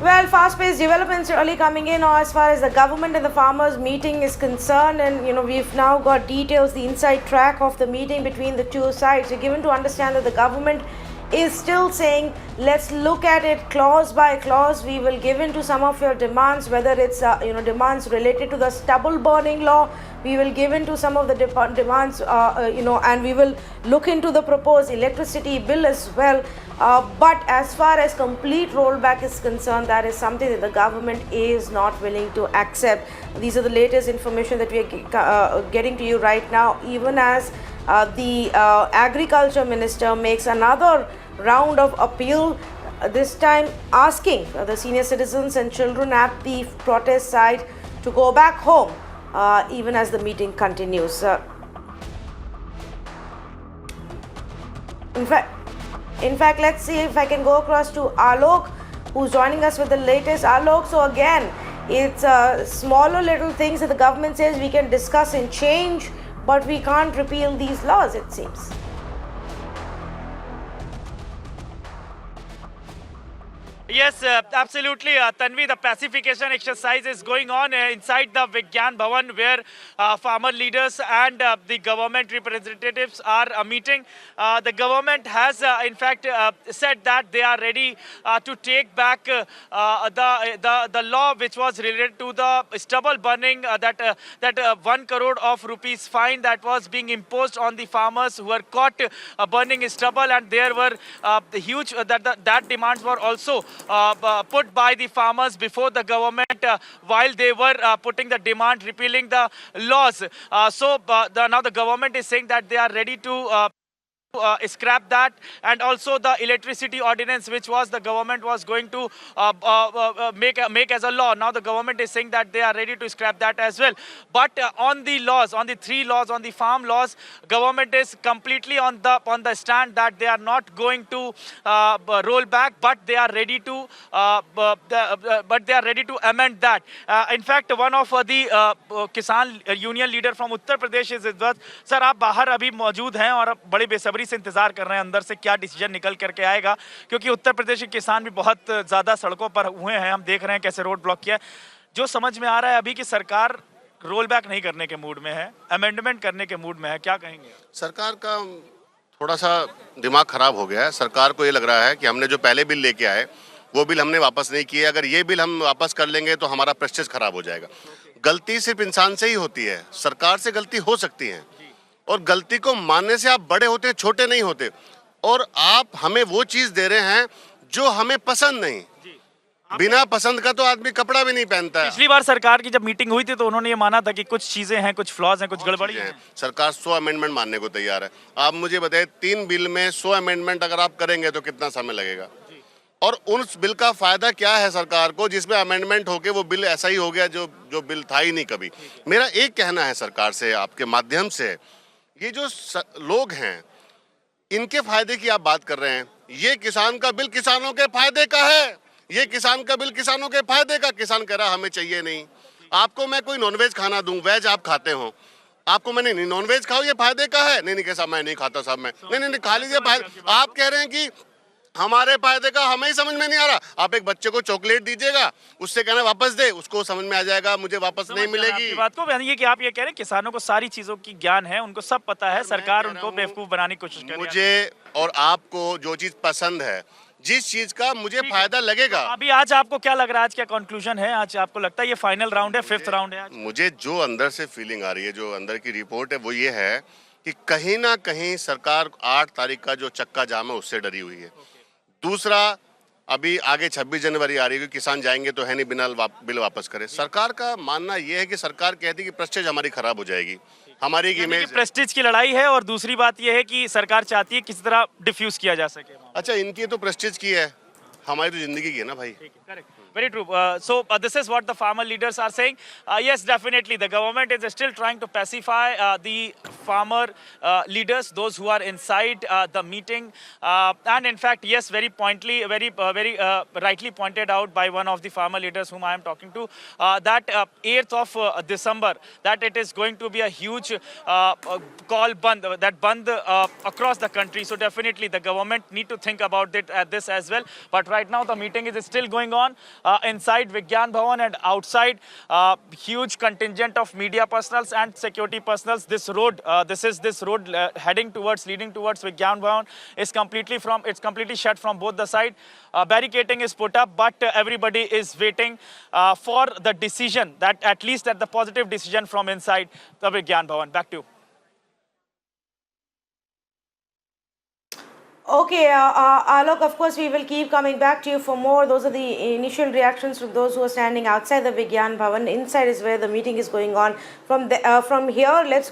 Well, fast-paced developments really coming in as far as the government and the farmers meeting is concerned, and we've now got details, the inside track of the meeting between the two sides. We're given to understand that the government is still saying, let's look at it clause by clause. We will give in to some of your demands, whether it's demands related to the stubble burning law. We will give in to some of the demands, and we will look into the proposed electricity bill as well. But as far as complete rollback is concerned, that is something that the government is not willing to accept. These are the latest information that we are getting to you right now, even as the agriculture minister makes another round of appeal, this time asking the senior citizens and children at the protest site to go back home, even as the meeting continues. In fact, let's see if I can go across to Alok, who's joining us with the latest. Alok, so again, it's smaller little things that the government says we can discuss and change, but we can't repeal these laws, it seems. Yes, absolutely, Tanvi. The pacification exercise is going on inside the Vigyan Bhavan, where farmer leaders and the government representatives are meeting. The government has, in fact, said that they are ready to take back the law which was related to the stubble burning, that 1 crore of rupees fine that was being imposed on the farmers who were caught burning stubble, and there were huge that demands were also put by the farmers before the government while they were putting the demand repealing the laws. Now the government is saying that they are ready to scrap that, and also the electricity ordinance which was the government was going to make as a law. Now the government is saying that they are ready to scrap that as well. But on the laws, on the 3 laws, on the farm laws, government is completely on the stand that they are not going to roll back, but they are ready to amend that. In fact, one of the Kisan Union leader from Uttar Pradesh is with us. Sir, आप बाहर अभी मौजूद हैं और बड़े बेसब्री से इंतजार कर रहे हैं अंदर से क्या डिसीजन निकल करके आएगा, क्योंकि उत्तर प्रदेश के किसान भी बहुत ज्यादा सड़कों पर हुए हैं. हम देख रहे हैं कैसे रोड ब्लॉक किया है. जो समझ में आ रहा है अभी कि सरकार रोल बैक नहीं करने के मूड में है, अमेंडमेंट करने के मूड में है, क्या कहेंगे? सरकार का थोड़ा सा दिमाग खराब हो गया है. सरकार को ये लग रहा है कि हमने जो पहले बिल लेके आए वो बिल हमने वापस नहीं किए, अगर ये बिल हम वापस कर लेंगे तो हमारा प्रेस्टीज खराब हो जाएगा. गलती सिर्फ इंसान से ही होती है, सरकार से गलती हो सकती है, और गलती को मानने से आप बड़े होते हैं, छोटे नहीं होते. और आप हमें वो चीज दे रहे हैं जो हमें पसंद नहीं. बिना पसंद का तो आदमी कपड़ा भी नहीं पहनता है. पिछली बार सरकार की जब मीटिंग हुई थी तो उन्होंने ये माना था कि कुछ चीजें हैं, कुछ फ्लॉज हैं, कुछ गड़बड़ी है. सरकार 100 अमेंडमेंट मानने को तैयार है. आप मुझे बताइए 3 बिल में 100 अमेंडमेंट अगर आप करेंगे तो कितना समय लगेगा, और उस बिल का फायदा क्या है सरकार को जिसमें अमेंडमेंट होके वो बिल ऐसा ही हो गया जो बिल था ही नहीं कभी. मेरा एक कहना है सरकार से आपके माध्यम से, ये जो लोग हैं इनके फायदे की आप बात कर रहे हैं. ये किसान का बिल किसानों के फायदे का है, ये किसान का बिल किसानों के फायदे का. किसान कह रहा हमें चाहिए नहीं. आपको मैं कोई नॉनवेज खाना दूं, वेज आप खाते हो, आपको मैंने नहीं नॉनवेज खाओ ये फायदे का है. नहीं कैसा मैं नहीं खाता साहब, मैं नहीं खा लीजिए. आप कह रहे हैं कि हमारे फायदे का, हमें ही समझ में नहीं आ रहा. आप एक बच्चे को चॉकलेट दीजिएगा, उससे कहना वापस दे, उसको समझ में आ जाएगा मुझे वापस नहीं मिलेगी. बात को ये कि आप ये कह रहे हैं किसानों को सारी चीजों की ज्ञान है, उनको सब पता है, सरकार उनको बेवकूफ बनाने की कोशिश कर रही है. मुझे और आपको जो चीज पसंद है, जिस चीज का मुझे फायदा लगेगा. अभी आज आपको क्या लग रहा है, आज क्या कंक्लूजन है? आज आपको लगता है ये फाइनल राउंड है, 5th राउंड है? मुझे जो अंदर से फीलिंग आ रही है, जो अंदर की रिपोर्ट है, वो ये है कि कहीं ना कहीं सरकार 8 तारीख का जो चक्का जाम है उससे डरी हुई है. दूसरा, अभी आगे 26 जनवरी आ रही है, किसान जाएंगे तो है नहीं बिना बिल वापस करे. सरकार का मानना यह है कि सरकार कहती है कि प्रेस्टीज हमारी खराब हो जाएगी, हमारी इमेज. प्रेस्टीज की लड़ाई है, और दूसरी बात यह है कि सरकार चाहती है किसी तरह डिफ्यूज किया जा सके. अच्छा, इनकी तो प्रेस्टीज की है, हमारी तो जिंदगी की है ना भाई. Very true. This is what the farmer leaders are saying. Yes, definitely, the government is still trying to pacify the farmer leaders, those who are inside the meeting. And in fact, yes, very rightly pointed out by one of the farmer leaders whom I am talking to, that 8th of December, that it is going to be a huge call band, that band across the country. So definitely, the government need to think about this as well. But right now the meeting is still going on inside Vigyan Bhavan and outside. Huge contingent of media personals and security personals. This road, this road leading towards Vigyan Bhavan is completely shut from both the side. Barricading is put up, but everybody is waiting for the decision, that at least at the positive decision from inside the Vigyan Bhavan. Back to you. Okay, Alok, of course, we will keep coming back to you for more. Those are the initial reactions from those who are standing outside the Vigyan Bhavan. Inside is where the meeting is going on. From here, let's